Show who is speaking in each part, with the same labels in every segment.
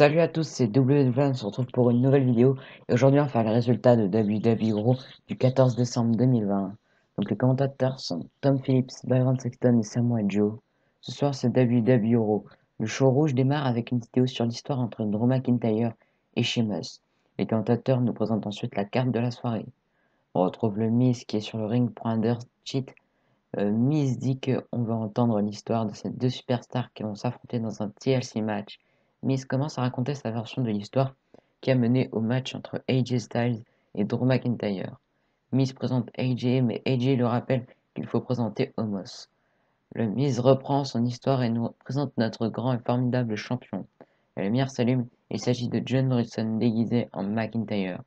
Speaker 1: Salut à tous, c'est WW, on se retrouve pour une nouvelle vidéo et aujourd'hui on va faire les résultats de WWE Raw du 14 décembre 2020. Donc les commentateurs sont Tom Phillips, Byron Sexton et Samoa Joe. Ce soir c'est WWE Raw. Le show rouge démarre avec une vidéo sur l'histoire entre Drew McIntyre et Sheamus. Les commentateurs nous présentent ensuite la carte de la soirée. On retrouve le Miz qui est sur le ring pour un dirt sheet. Miz dit qu'on veut entendre l'histoire de ces deux superstars qui vont s'affronter dans un TLC match. Miz commence à raconter sa version de l'histoire qui a mené au match entre AJ Styles et Drew McIntyre. Miz présente AJ, mais AJ le rappelle qu'il faut présenter Omos. Le Miz reprend son histoire et nous présente notre grand et formidable champion. La lumière s'allume, il s'agit de John Morrison déguisé en McIntyre.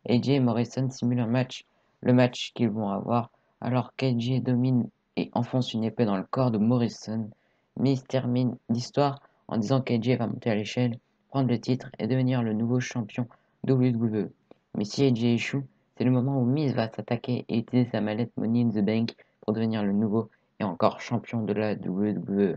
Speaker 1: AJ et Morrison simulent le match qu'ils vont avoir, alors qu'AJ domine et enfonce une épée dans le corps de Morrison. Miz termine l'histoire en disant qu'AJ va monter à l'échelle, prendre le titre et devenir le nouveau champion WWE. Mais si AJ échoue, c'est le moment où Miz va s'attaquer et utiliser sa mallette Money in the Bank pour devenir le nouveau et encore champion de la WWE.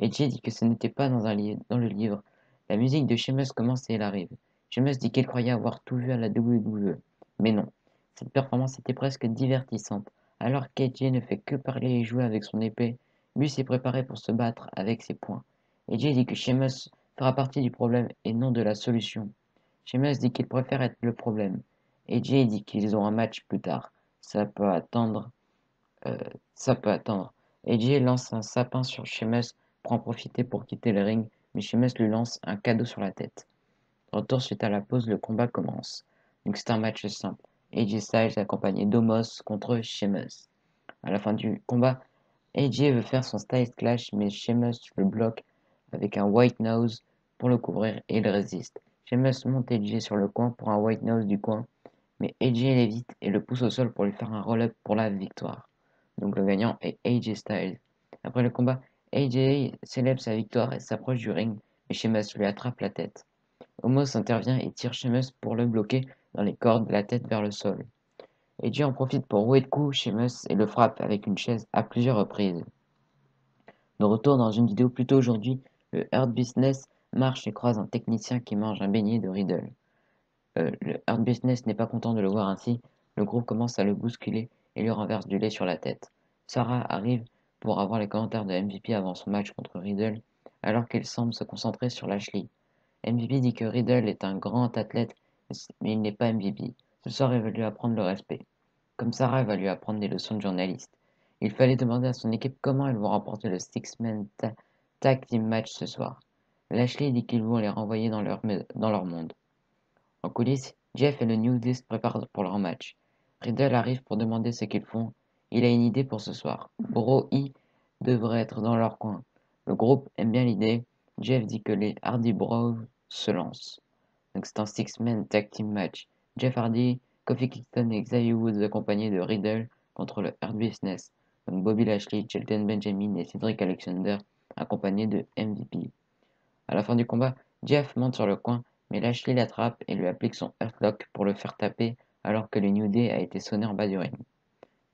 Speaker 1: AJ dit que ce n'était pas dans le livre. La musique de Sheamus commence et elle arrive. Sheamus dit qu'il croyait avoir tout vu à la WWE. Mais non, cette performance était presque divertissante. Alors qu'AJ ne fait que parler et jouer avec son épée, lui s'est préparé pour se battre avec ses poings. AJ dit que Sheamus fera partie du problème et non de la solution. Sheamus dit qu'il préfère être le problème. AJ dit qu'ils ont un match plus tard. Ça peut attendre. Euh, Ça peut attendre. AJ lance un sapin sur Sheamus pour en profiter pour quitter le ring, mais Sheamus lui lance un cadeau sur la tête. De retour suite à la pause, le combat commence. Donc c'est un match simple. AJ Styles accompagné d'Omos contre Sheamus. À la fin du combat, AJ veut faire son Styles Clash, mais Sheamus le bloque avec un White Nose pour le couvrir et il résiste. Sheamus monte AJ sur le coin pour un White Nose du coin, mais AJ l'évite et le pousse au sol pour lui faire un roll-up pour la victoire. Donc le gagnant est AJ Styles. Après le combat, AJ célèbre sa victoire et s'approche du ring, mais Sheamus lui attrape la tête. Omos intervient et tire Sheamus pour le bloquer dans les cordes, la tête vers le sol. AJ en profite pour rouer de coups Sheamus et le frappe avec une chaise à plusieurs reprises. De retour dans une vidéo plus tôt aujourd'hui, le Hurt Business marche et croise un technicien qui mange un beignet de Riddle. Le Hurt Business n'est pas content de le voir ainsi, le groupe commence à le bousculer et lui renverse du lait sur la tête. Sarah arrive pour avoir les commentaires de MVP avant son match contre Riddle, alors qu'elle semble se concentrer sur Lashley. MVP dit que Riddle est un grand athlète, mais il n'est pas MVP. Ce soir, il va lui apprendre le respect. Comme Sarah va lui apprendre des leçons de journaliste. Il fallait demander à son équipe comment ils vont remporter le Six-Man Tag Team Match ce soir. Lashley dit qu'ils vont les renvoyer dans leur monde. En coulisses, Jeff et le New Day se préparent pour leur match. Riddle arrive pour demander ce qu'ils font. Il a une idée pour ce soir. Bro E devrait être dans leur coin. Le groupe aime bien l'idée. Jeff dit que les Hardy Bros se lancent. Donc c'est un six-man tag team match. Jeff Hardy, Kofi Kingston et Xavier Woods accompagnés de Riddle contre le Hurt Business. Donc Bobby Lashley, Shelton Benjamin et Cedric Alexander accompagnés de MVP. À la fin du combat, Jeff monte sur le coin, mais Lashley l'attrape et lui applique son Hurtlock pour le faire taper alors que le New Day a été sonné en bas du ring.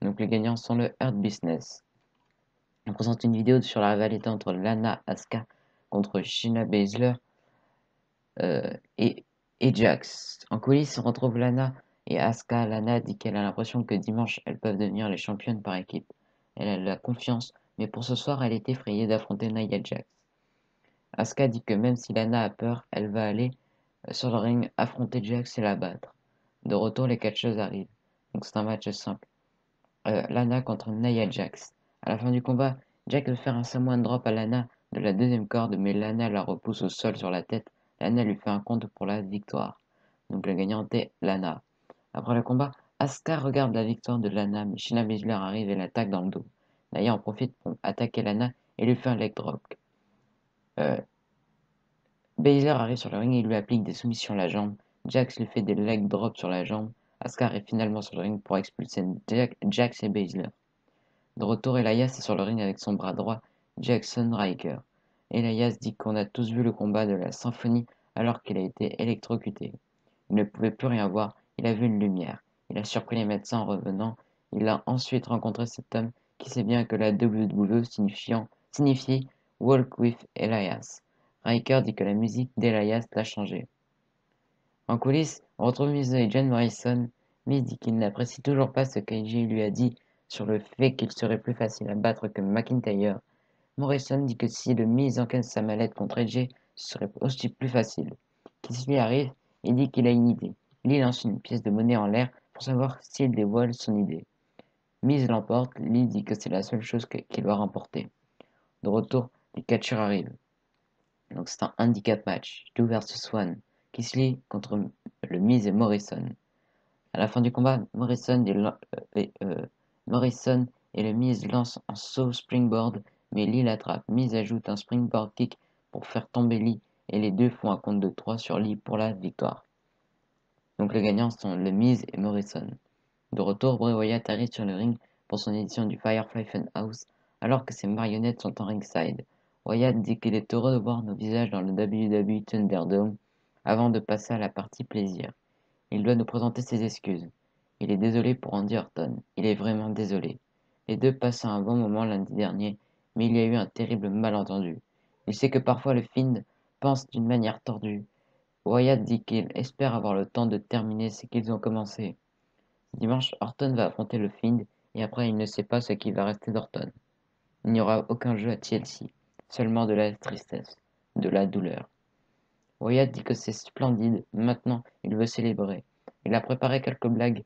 Speaker 1: Donc les gagnants sont le Hurt Business. On présente une vidéo sur la rivalité entre Lana Asuka contre Shayna Baszler euh, et, et Jax. En coulisses, on retrouve Lana et Asuka. Lana dit qu'elle a l'impression que dimanche, elles peuvent devenir les championnes par équipe. Elle a de la confiance, mais pour ce soir, elle est effrayée d'affronter Nia Jax. Asuka dit que même si Lana a peur, elle va aller sur le ring affronter Jax et la battre. De retour, les catcheuses arrivent. Donc c'est un match simple. Lana contre Nia Jax. À la fin du combat, Jax veut faire un Samoan drop à Lana de la deuxième corde, mais Lana la repousse au sol sur la tête. Lana lui fait un compte pour la victoire. Donc la gagnante est Lana. Après le combat, Asuka regarde la victoire de Lana, mais Shayna Baszler arrive et l'attaque dans le dos. Nia en profite pour attaquer Lana et lui fait un leg drop. Euh, Baszler arrive sur le ring et lui applique des soumissions à la jambe. Jax lui fait des leg drops sur la jambe. Asuka arrive finalement sur le ring pour expulser Jax et Baszler. De retour, Elias est sur le ring avec son bras droit, Jackson Riker. Elias dit qu'on a tous vu le combat de la symphonie alors qu'il a été électrocuté. Il ne pouvait plus rien voir, il a vu une lumière. Il a surpris les médecins en revenant. Il a ensuite rencontré cet homme qui sait bien que la WWE signifie Walk with Elias. Riker dit que la musique d'Elias l'a changé. En coulisses, on retrouve Miz et John Morrison. Miz dit qu'il n'apprécie toujours pas ce qu'AJ lui a dit sur le fait qu'il serait plus facile à battre que McIntyre. Morrison dit que si le Miz encaisse sa mallette contre AJ, ce serait aussi plus facile. Kisly arrive et dit qu'il a une idée. Lee lance une pièce de monnaie en l'air pour savoir s'il dévoile son idée. Miz l'emporte, Lee dit que c'est la seule chose qu'il va remporter. De retour, les catcheurs arrivent. Donc c'est un handicap match, 2 versus 1. Kisly contre le Miz et Morrison. À la fin du combat, Morrison et le Miz lancent un saut springboard, mais Lee l'attrape. Miz ajoute un springboard kick pour faire tomber Lee, et les deux font un compte de 3 sur Lee pour la victoire. Donc les gagnants sont le Miz et Morrison. De retour, Bray Wyatt arrive sur le ring pour son édition du Firefly Funhouse, alors que ses marionnettes sont en ringside. Wyatt dit qu'il est heureux de voir nos visages dans le WWE Thunderdome, avant de passer à la partie plaisir. Il doit nous présenter ses excuses. Il est désolé pour Randy Orton. Il est vraiment désolé. Les deux passaient un bon moment lundi dernier, mais il y a eu un terrible malentendu. Il sait que parfois le Fiend pense d'une manière tordue. Wyatt dit qu'il espère avoir le temps de terminer ce qu'ils ont commencé. Dimanche, Orton va affronter le Fiend, et après il ne sait pas ce qui va rester d'Orton. Il n'y aura aucun jeu à TLC, seulement de la tristesse, de la douleur. Wyatt dit que c'est splendide, maintenant il veut célébrer. Il a préparé quelques blagues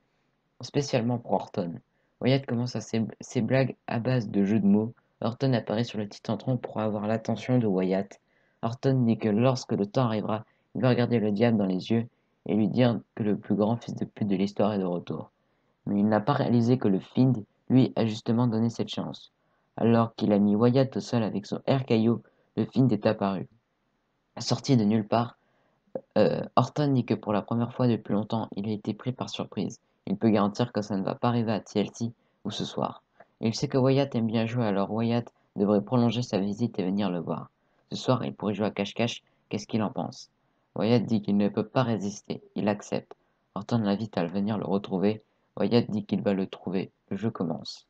Speaker 1: spécialement pour Orton. Wyatt commence ses blagues à base de jeux de mots. Orton apparaît sur le Titantron pour avoir l'attention de Wyatt. Orton dit que lorsque le temps arrivera, il va regarder le diable dans les yeux et lui dire que le plus grand fils de pute de l'histoire est de retour. Mais il n'a pas réalisé que le Fiend, lui, a justement donné cette chance. Alors qu'il a mis Wyatt au sol avec son RKO, le Fiend est apparu. Sorti de nulle part, Orton dit que pour la première fois depuis longtemps, il a été pris par surprise. Il peut garantir que ça ne va pas arriver à TLC ou ce soir. Il sait que Wyatt aime bien jouer, alors Wyatt devrait prolonger sa visite et venir le voir. Ce soir, il pourrait jouer à cache-cache, qu'est-ce qu'il en pense? Wyatt dit qu'il ne peut pas résister, il accepte. Orton l'invite à venir le retrouver. Wyatt dit qu'il va le trouver. Le jeu commence.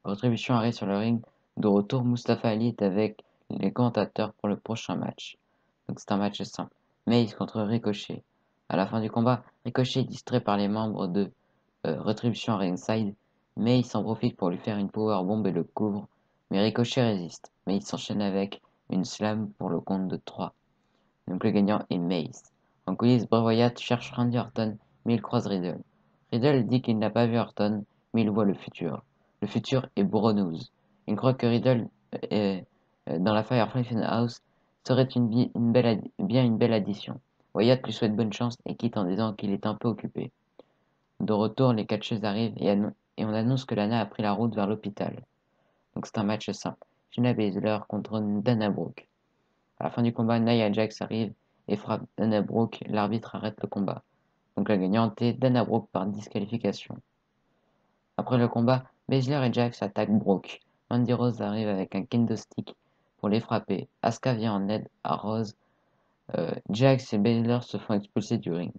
Speaker 1: Retribution arrive sur le ring. De retour, Mustafa Ali est avec les commentateurs pour le prochain match. Donc c'est un match simple. Mace contre Ricochet. À la fin du combat, Ricochet est distrait par les membres de Retribution à ringside. Mace en profite pour lui faire une powerbomb et le couvre. Mais Ricochet résiste. Mace s'enchaîne avec une slam pour le compte de 3. Donc le gagnant est Mace. En coulisses, Bray Wyatt cherche Randy Orton, mais il croise Riddle. Riddle dit qu'il n'a pas vu Orton, mais il voit le futur. Le futur est Bronze. Il croit que Riddle dans la Firefly Funhouse serait bien une belle addition. Wyatt lui souhaite bonne chance et quitte en disant qu'il est un peu occupé. De retour, les catcheuses arrivent et on annonce que Lana a pris la route vers l'hôpital. Donc c'est un match simple. Shayna Baszler contre Dana Brooke. À la fin du combat, Nia Jax arrive et frappe Dana Brooke. L'arbitre arrête le combat. Donc la gagnante est Dana Brooke par disqualification. Après le combat, Baszler et Jax attaquent Brooke. Mandy Rose arrive avec un kendo stick pour les frapper. Asuka vient en aide à Rose. Jax et Baszler se font expulser du ring.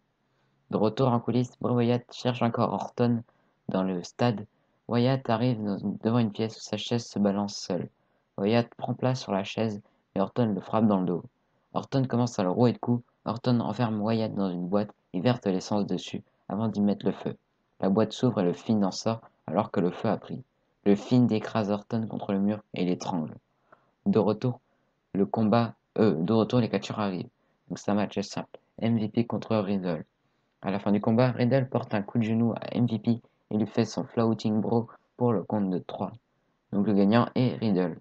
Speaker 1: De retour en coulisses, Bray Wyatt cherche encore Orton dans le stade. Wyatt arrive devant une pièce où sa chaise se balance seule. Wyatt prend place sur la chaise, mais Orton le frappe dans le dos. Orton commence à le rouer de coups. Orton enferme Wyatt dans une boîte et verse de l'essence dessus avant d'y mettre le feu. La boîte s'ouvre et le Fiend en sort alors que le feu a pris. Le Fiend écrase Orton contre le mur et l'étrangle. De retour, de retour, les catcheurs arrivent. Donc c'est un match simple. MVP contre Riddle. À la fin du combat, Riddle porte un coup de genou à MVP et lui fait son floating bro pour le compte de 3. Donc le gagnant est Riddle.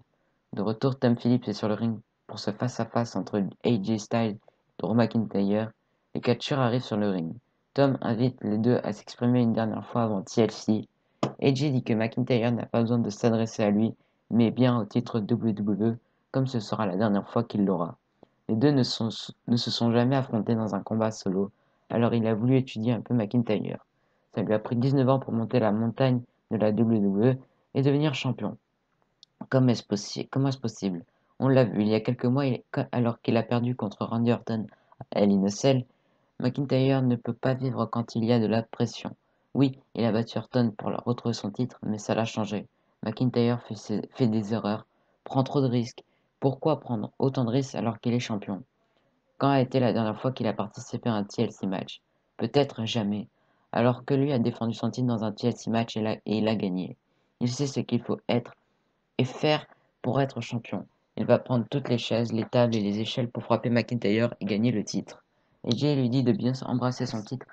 Speaker 1: De retour, Tom Phillips est sur le ring pour ce face-à-face entre AJ Styles et Drew McIntyre. Les catcheurs arrivent sur le ring. Tom invite les deux à s'exprimer une dernière fois avant TLC. AJ dit que McIntyre n'a pas besoin de s'adresser à lui, mais bien au titre WWE, comme ce sera la dernière fois qu'il l'aura. Les deux ne se sont jamais affrontés dans un combat solo, alors il a voulu étudier un peu McIntyre. Ça lui a pris 19 ans pour monter la montagne de la WWE et devenir champion. Comment est-ce possible? On l'a vu il y a quelques mois, alors qu'il a perdu contre Randy Orton à Hell in a Cell. McIntyre ne peut pas vivre quand il y a de la pression. Oui, il a battu Orton pour retrouver son titre, mais ça l'a changé. McIntyre fait des erreurs, prend trop de risques, Pourquoi prendre autant de risques alors qu'il est champion? Quand a été la dernière fois qu'il a participé à un TLC match? Peut-être jamais. Alors que lui a défendu son titre dans un TLC match et il a gagné. Il sait ce qu'il faut être et faire pour être champion. Il va prendre toutes les chaises, les tables et les échelles pour frapper McIntyre et gagner le titre. Et Jay lui dit de bien embrasser son titre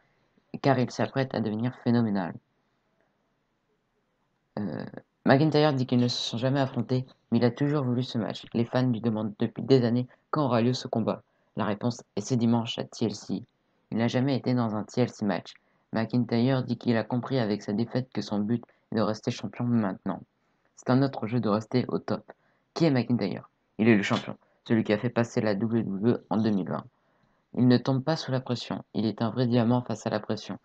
Speaker 1: car il s'apprête à devenir phénoménal. Euh, McIntyre dit qu'ils ne se sont jamais affrontés, mais il a toujours voulu ce match. Les fans lui demandent depuis des années quand aura lieu ce combat. La réponse est ce dimanche à TLC. Il n'a jamais été dans un TLC match. McIntyre dit qu'il a compris avec sa défaite que son but est de rester champion maintenant. C'est un autre jeu de rester au top. Qui est McIntyre? Il est le champion, celui qui a fait passer la WWE en 2020. Il ne tombe pas sous la pression, il est un vrai diamant face à la pression.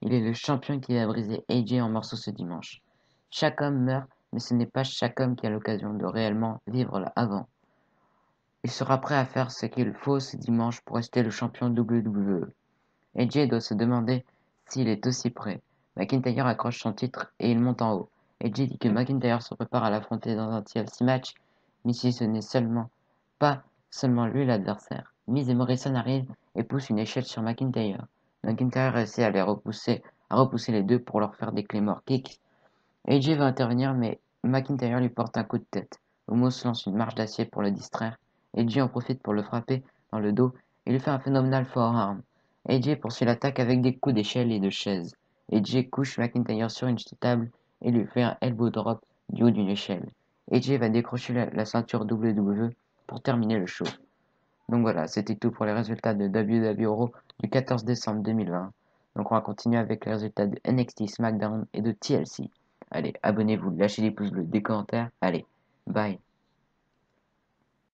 Speaker 1: Il est le champion qui a brisé AJ en morceaux ce dimanche. Chaque homme meurt, mais ce n'est pas chaque homme qui a l'occasion de réellement vivre avant. Il sera prêt à faire ce qu'il faut ce dimanche pour rester le champion WWE. AJ doit se demander s'il est aussi prêt. McIntyre accroche son titre et il monte en haut. AJ dit que McIntyre se prépare à l'affronter dans un TLC match, mais si ce n'est pas seulement lui l'adversaire. Miz et Morrison arrivent et poussent une échelle sur McIntyre. McIntyre essaie à repousser les deux pour leur faire des Claymore kicks. AJ va intervenir, mais McIntyre lui porte un coup de tête. Omos lance une marche d'acier pour le distraire. AJ en profite pour le frapper dans le dos et lui fait un phénoménal forearm. AJ poursuit l'attaque avec des coups d'échelle et de chaise. AJ couche McIntyre sur une table et lui fait un elbow drop du haut d'une échelle. AJ va décrocher la ceinture WWE pour terminer le show. Donc voilà, c'était tout pour les résultats de WWE Raw du 14 décembre 2020. Donc on va continuer avec les résultats de NXT, SmackDown et de TLC. Allez, abonnez-vous, lâchez des pouces bleus, des commentaires. Allez, bye.